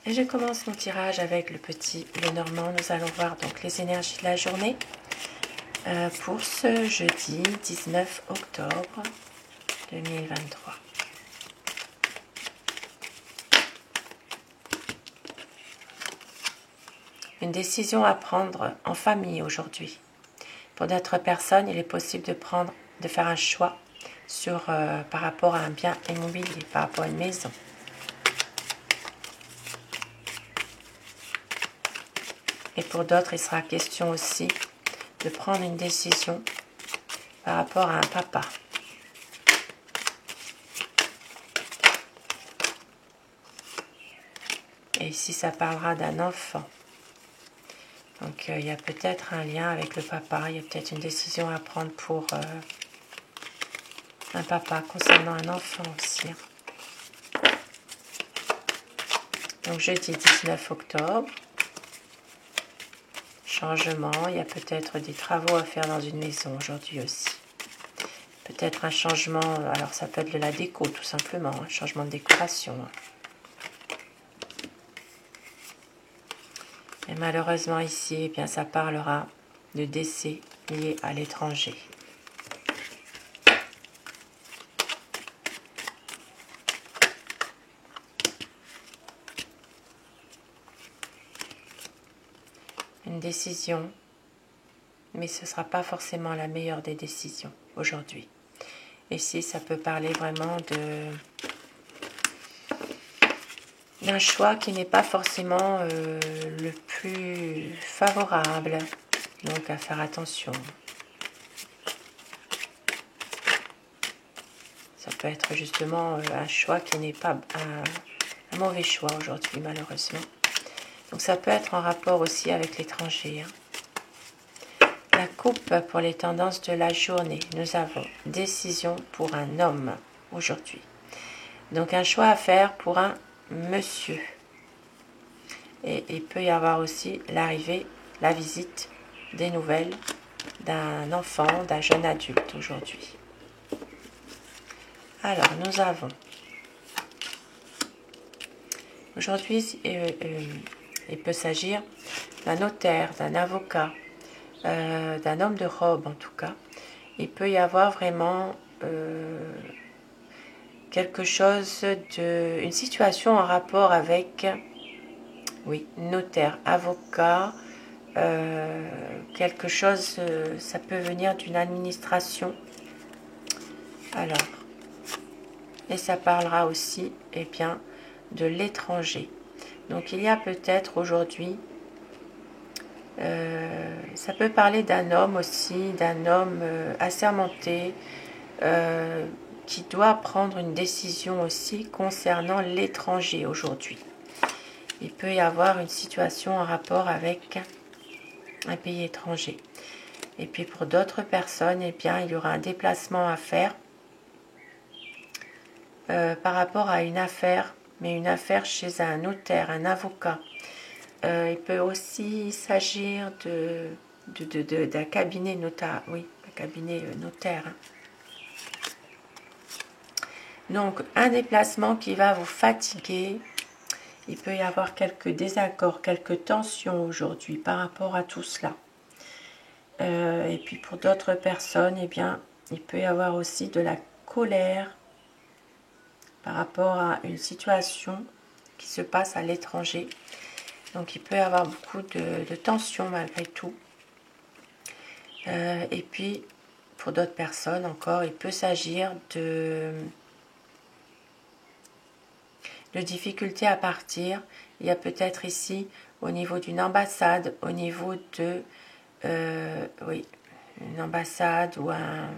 Et je commence mon tirage avec le petit Lenormand. Nous allons voir donc les énergies de la journée pour ce jeudi 19 octobre 2023. Une décision à prendre en famille aujourd'hui. Pour d'autres personnes, il est possible de faire un choix par rapport à un bien immobilier, par rapport à une maison. Et pour d'autres, il sera question aussi de prendre une décision par rapport à un papa. Et ici, ça parlera d'un enfant. Donc, il y a peut-être un lien avec le papa. Il y a peut-être une décision à prendre pour un papa concernant un enfant aussi. Donc, jeudi 19 octobre. Changement. Il y a peut-être des travaux à faire dans une maison aujourd'hui aussi. Peut-être un changement. Alors, ça peut être de la déco, tout simplement. Un changement de décoration. Et malheureusement ici, eh bien, ça parlera de décès liés à l'étranger. Une décision, mais ce ne sera pas forcément la meilleure des décisions aujourd'hui. Ici, ça peut parler vraiment d'un choix qui n'est pas forcément le plus favorable, donc à faire attention. Ça peut être justement un choix qui n'est pas un mauvais choix aujourd'hui, malheureusement. Donc ça peut être en rapport aussi avec l'étranger. La coupe pour les tendances de la journée. Nous avons décision pour un homme aujourd'hui. Donc un choix à faire pour un monsieur. Et il peut y avoir aussi l'arrivée, la visite des nouvelles d'un enfant, d'un jeune adulte aujourd'hui. Alors nous avons aujourd'hui, il peut s'agir d'un notaire, d'un avocat, d'un homme de robe en tout cas. Il peut y avoir vraiment quelque chose une situation en rapport avec, oui, notaire, avocat, quelque chose, ça peut venir d'une administration. Alors, et ça parlera aussi, eh bien, de l'étranger. Donc il y a peut-être aujourd'hui, ça peut parler d'un homme aussi, d'un homme assermenté, qui doit prendre une décision aussi concernant l'étranger aujourd'hui. Il peut y avoir une situation en rapport avec un pays étranger. Et puis pour d'autres personnes, eh bien, il y aura un déplacement à faire par rapport à une affaire, mais une affaire chez un notaire, un avocat. Il peut aussi s'agir d'un cabinet notaire, oui, un cabinet notaire. Donc, un déplacement qui va vous fatiguer. Il peut y avoir quelques désaccords, quelques tensions aujourd'hui par rapport à tout cela. Et puis pour d'autres personnes, eh bien, il peut y avoir aussi de la colère par rapport à une situation qui se passe à l'étranger. Donc il peut y avoir beaucoup de tensions malgré tout. Et puis pour d'autres personnes encore, il peut s'agir de difficultés à partir. Il y a peut-être ici au niveau d'une ambassade, au niveau de oui, une ambassade ou un...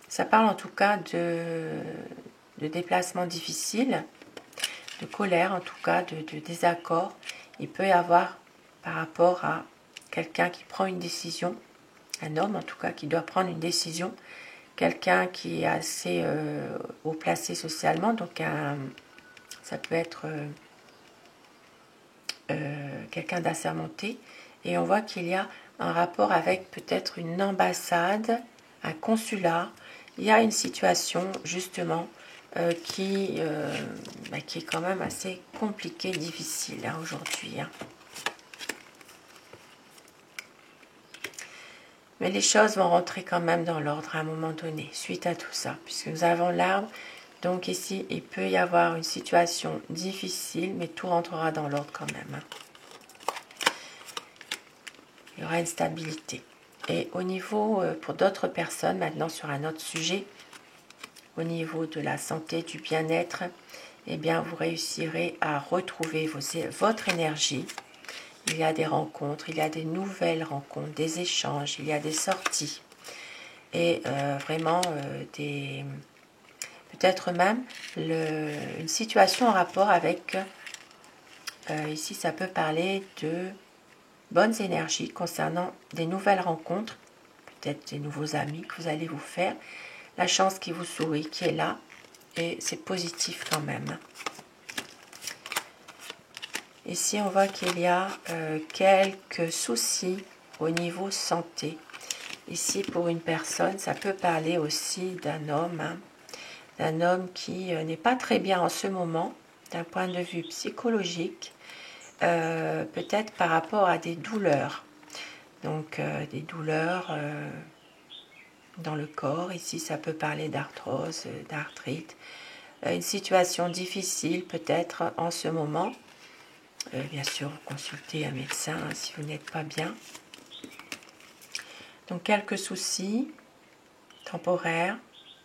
Ça parle en tout cas de déplacements difficiles, de colère en tout cas, de désaccord. Il peut y avoir par rapport à quelqu'un qui prend une décision, un homme en tout cas qui doit prendre une décision, quelqu'un qui est assez haut placé socialement, donc ça peut être quelqu'un d'assermenté. Et on voit qu'il y a un rapport avec peut-être une ambassade, un consulat. Il y a une situation justement qui est quand même assez compliqué, difficile hein, aujourd'hui. Hein. Mais les choses vont rentrer quand même dans l'ordre à un moment donné, suite à tout ça, puisque nous avons l'arbre. Donc ici, il peut y avoir une situation difficile, mais tout rentrera dans l'ordre quand même. Hein. Il y aura une stabilité. Et au niveau, pour d'autres personnes, maintenant sur un autre sujet, au niveau de la santé, du bien-être, eh bien, vous réussirez à retrouver votre énergie. Il y a des rencontres, il y a des nouvelles rencontres, des échanges, il y a des sorties. Et vraiment, peut-être même une situation en rapport avec, ici ça peut parler de bonnes énergies concernant des nouvelles rencontres, peut-être des nouveaux amis que vous allez vous faire, la chance qui vous sourit, qui est là, et c'est positif quand même. Ici, on voit qu'il y a quelques soucis au niveau santé. Ici, pour une personne, ça peut parler aussi d'un homme, hein, d'un homme qui n'est pas très bien en ce moment, d'un point de vue psychologique, peut-être par rapport à des douleurs. Donc, des douleurs dans le corps. Ici, ça peut parler d'arthrose, d'arthrite. Une situation difficile peut-être en ce moment. Bien sûr, vous consultez un médecin hein, si vous n'êtes pas bien. Donc, quelques soucis temporaires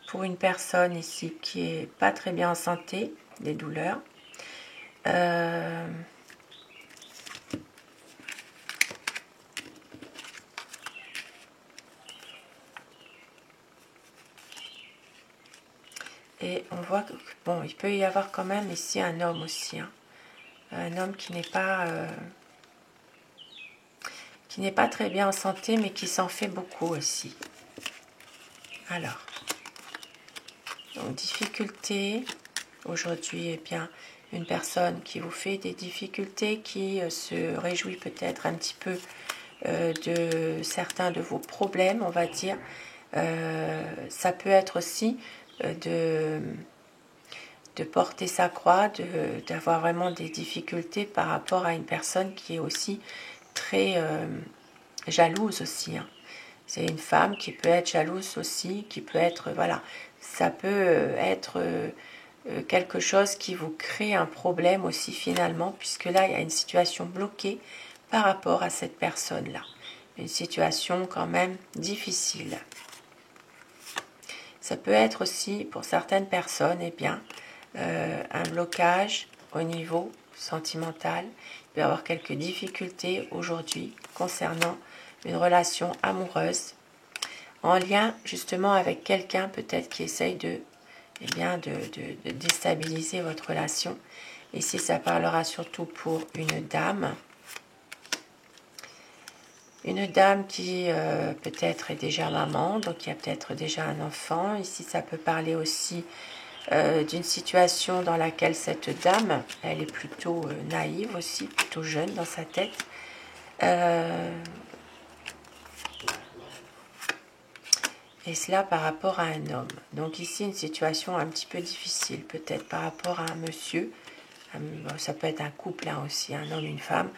pour une personne ici qui n'est pas très bien en santé, des douleurs. Et on voit que, bon, il peut y avoir quand même ici un homme aussi. Hein. Un homme qui n'est pas très bien en santé, mais qui s'en fait beaucoup aussi. Alors, donc difficulté. Aujourd'hui, eh bien, une personne qui vous fait des difficultés, qui se réjouit peut-être un petit peu de certains de vos problèmes, on va dire. Ça peut être aussi de porter sa croix, d'avoir vraiment des difficultés par rapport à une personne qui est aussi très jalouse aussi. Hein. C'est une femme qui peut être jalouse aussi, qui peut être, voilà, ça peut être quelque chose qui vous crée un problème aussi finalement, puisque là, il y a une situation bloquée par rapport à cette personne-là. Une situation quand même difficile. Ça peut être aussi, pour certaines personnes, eh bien, un blocage au niveau sentimental. Il peut y avoir quelques difficultés aujourd'hui concernant une relation amoureuse en lien justement avec quelqu'un peut-être qui essaye de déstabiliser votre relation. Ici, ça parlera surtout pour une dame. Une dame qui peut-être est déjà maman, donc il y a peut-être déjà un enfant. Ici, ça peut parler aussi d'une situation dans laquelle cette dame, elle est plutôt naïve aussi, plutôt jeune dans sa tête. Et cela par rapport à un homme. Donc ici, une situation un petit peu difficile, peut-être par rapport à un monsieur. Ça peut être un couple hein, aussi, un homme, une femme,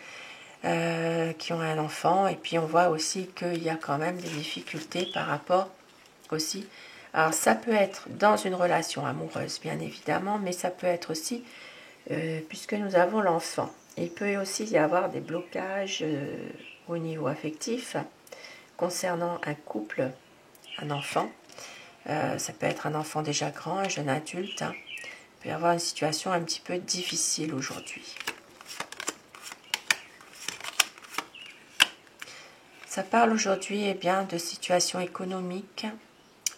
qui ont un enfant. Et puis on voit aussi qu'il y a quand même des difficultés par rapport aussi. Alors ça peut être dans une relation amoureuse, bien évidemment, mais ça peut être aussi, puisque nous avons l'enfant. Il peut aussi y avoir des blocages au niveau affectif concernant un couple, un enfant. Ça peut être un enfant déjà grand, un jeune adulte. Hein. Il peut y avoir une situation un petit peu difficile aujourd'hui. Ça parle aujourd'hui eh bien, de situation économique,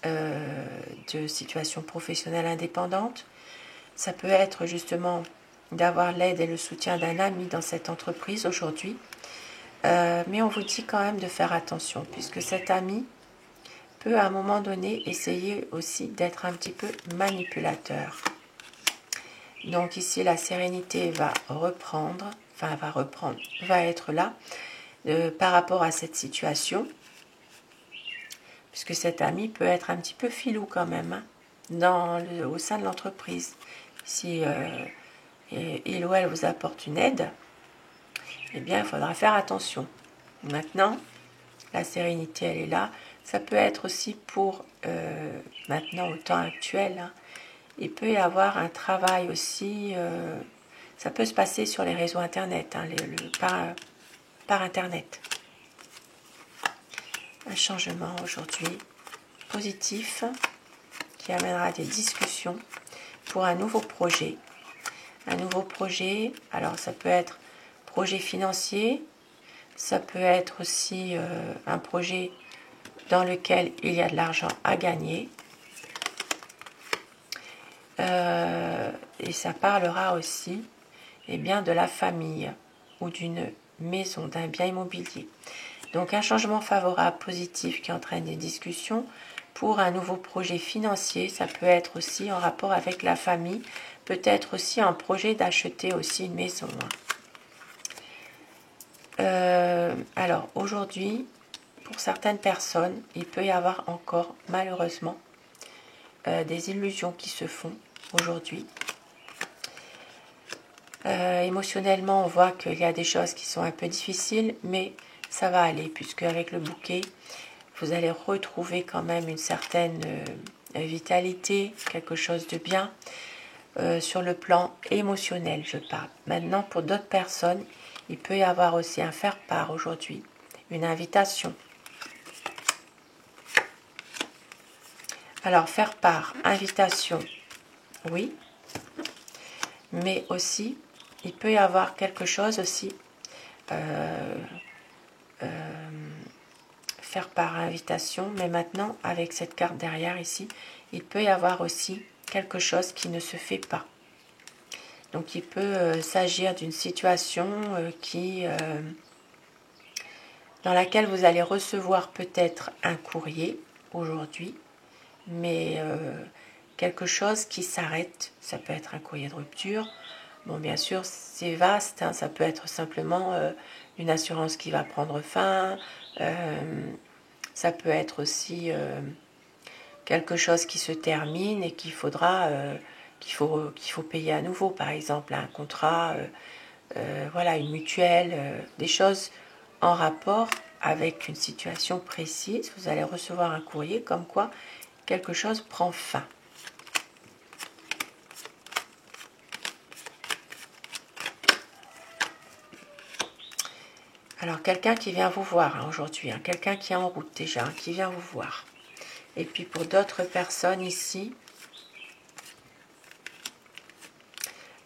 de situation professionnelle indépendante. Ça peut être justement d'avoir l'aide et le soutien d'un ami dans cette entreprise aujourd'hui. Mais on vous dit quand même de faire attention, puisque cet ami peut à un moment donné essayer aussi d'être un petit peu manipulateur. Donc ici, la sérénité va être là par rapport à cette situation, puisque cet ami peut être un petit peu filou quand même. Hein. au sein de l'entreprise. Si il ou elle vous apporte une aide, eh bien, il faudra faire attention. Maintenant, la sérénité, elle est là. Ça peut être aussi pour, maintenant, au temps actuel, hein, il peut y avoir un travail aussi, ça peut se passer sur les réseaux Internet, hein, par Internet. Un changement aujourd'hui positif qui amènera des discussions pour un nouveau projet. Un nouveau projet, alors ça peut être projet financier, ça peut être aussi un projet dans lequel il y a de l'argent à gagner. Et ça parlera aussi bien, de la famille ou d'une maison, d'un bien immobilier. Donc un changement favorable, positif qui entraîne des discussions pour un nouveau projet financier. Ça peut être aussi en rapport avec la famille, peut-être aussi un projet d'acheter aussi une maison. Alors aujourd'hui, pour certaines personnes, il peut y avoir encore malheureusement des illusions qui se font aujourd'hui. Émotionnellement, on voit qu'il y a des choses qui sont un peu difficiles, mais ça va aller, puisque avec le bouquet, vous allez retrouver quand même une certaine vitalité, quelque chose de bien, sur le plan émotionnel, je parle. Maintenant, pour d'autres personnes, il peut y avoir aussi un faire-part aujourd'hui, une invitation. Alors, faire-part, invitation, oui, mais aussi, il peut y avoir quelque chose aussi, faire par invitation, mais maintenant, avec cette carte derrière ici, il peut y avoir aussi quelque chose qui ne se fait pas. Donc, il peut s'agir d'une situation dans laquelle vous allez recevoir peut-être un courrier aujourd'hui, mais quelque chose qui s'arrête. Ça peut être un courrier de rupture. Bon, bien sûr, c'est vaste, hein, ça peut être simplement une assurance qui va prendre fin, ça peut être aussi quelque chose qui se termine et qu'il faudra, qu'il faut payer à nouveau, par exemple, un contrat, voilà, une mutuelle, des choses en rapport avec une situation précise. Vous allez recevoir un courrier comme quoi quelque chose prend fin. Alors, quelqu'un qui vient vous voir hein, aujourd'hui, hein, quelqu'un qui est en route déjà, hein, qui vient vous voir. Et puis pour d'autres personnes ici,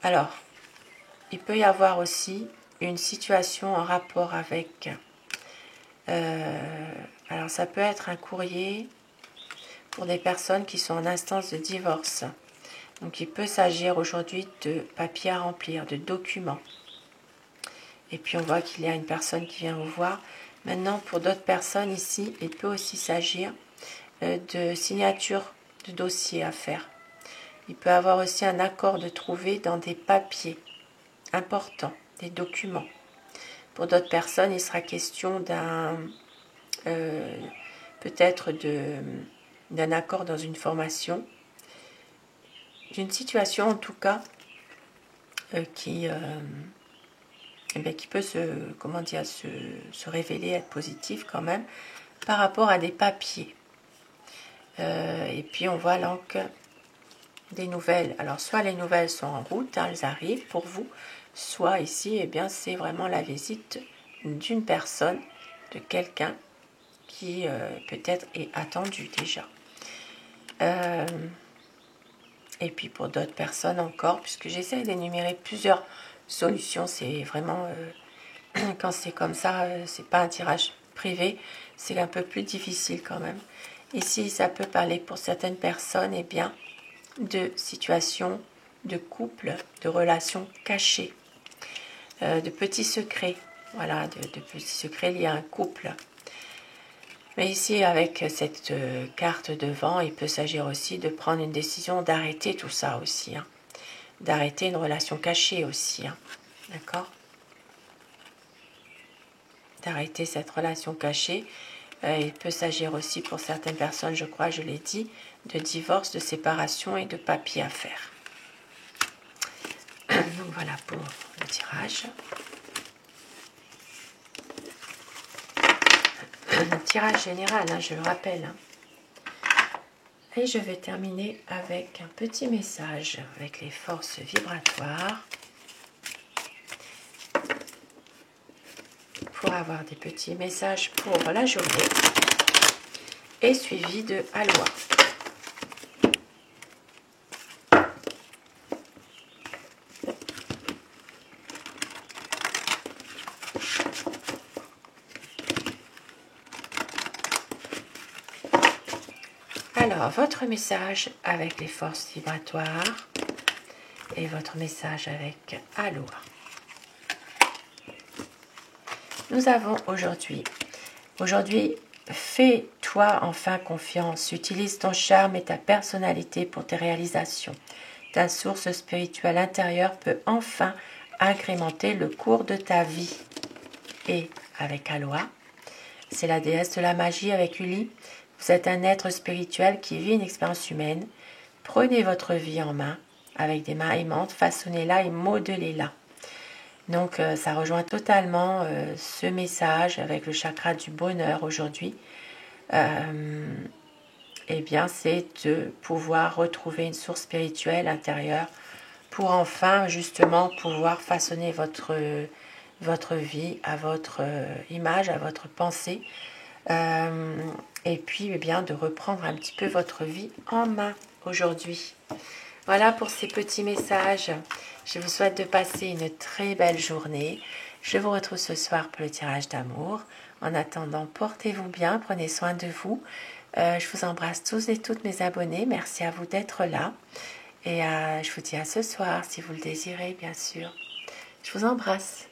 alors, il peut y avoir aussi une situation en rapport avec, alors ça peut être un courrier pour des personnes qui sont en instance de divorce. Donc il peut s'agir aujourd'hui de papiers à remplir, de documents. Et puis on voit qu'il y a une personne qui vient vous voir. Maintenant, pour d'autres personnes ici, il peut aussi s'agir de signature de dossier à faire. Il peut avoir aussi un accord de trouver dans des papiers importants, des documents. Pour d'autres personnes, il sera question d'un peut-être d'un accord dans une formation, d'une situation en tout cas qui peut se révéler être positive quand même par rapport à des papiers. Et puis on voit donc des nouvelles. Alors soit les nouvelles sont en route, hein, elles arrivent pour vous, soit ici, c'est vraiment la visite d'une personne, de quelqu'un qui peut-être est attendu déjà. Et puis pour d'autres personnes encore, puisque j'essaie d'énumérer plusieurs solutions, c'est vraiment, quand c'est comme ça, c'est pas un tirage privé, c'est un peu plus difficile quand même. Ici, ça peut parler pour certaines personnes, de situations de couple, de relations cachées, de petits secrets, voilà, de petits secrets liés à un couple. Mais ici, avec cette carte devant, il peut s'agir aussi de prendre une décision d'arrêter tout ça aussi, hein. D'arrêter une relation cachée aussi, hein. D'accord ? D'arrêter cette relation cachée Il peut s'agir aussi pour certaines personnes, je crois, je l'ai dit, de divorce, de séparation et de papiers à faire. Donc voilà pour le tirage. Un tirage général, hein, je le rappelle. Et je vais terminer avec un petit message avec les forces vibratoires pour avoir des petits messages pour la journée et suivi de Aloha. Alors, votre message avec les forces vibratoires et votre message avec Aloha. Nous avons aujourd'hui, fais-toi enfin confiance, utilise ton charme et ta personnalité pour tes réalisations. Ta source spirituelle intérieure peut enfin agrémenter le cours de ta vie. Et avec Aloha, c'est la déesse de la magie avec Uli. Vous êtes un être spirituel qui vit une expérience humaine. Prenez votre vie en main avec des mains aimantes, façonnez-la et modelez-la. Donc ça rejoint totalement ce message avec le chakra du bonheur aujourd'hui. Eh bien, c'est de pouvoir retrouver une source spirituelle intérieure pour enfin justement pouvoir façonner votre vie à votre image, à votre pensée. Et puis eh bien de reprendre un petit peu votre vie en main aujourd'hui. Voilà pour ces petits messages. Je vous souhaite de passer une très belle journée. Je vous retrouve ce soir pour le tirage d'amour. En attendant, portez-vous bien, prenez soin de vous. Je vous embrasse tous et toutes mes abonnés. Merci à vous d'être là. Et je vous dis à ce soir si vous le désirez, bien sûr. Je vous embrasse.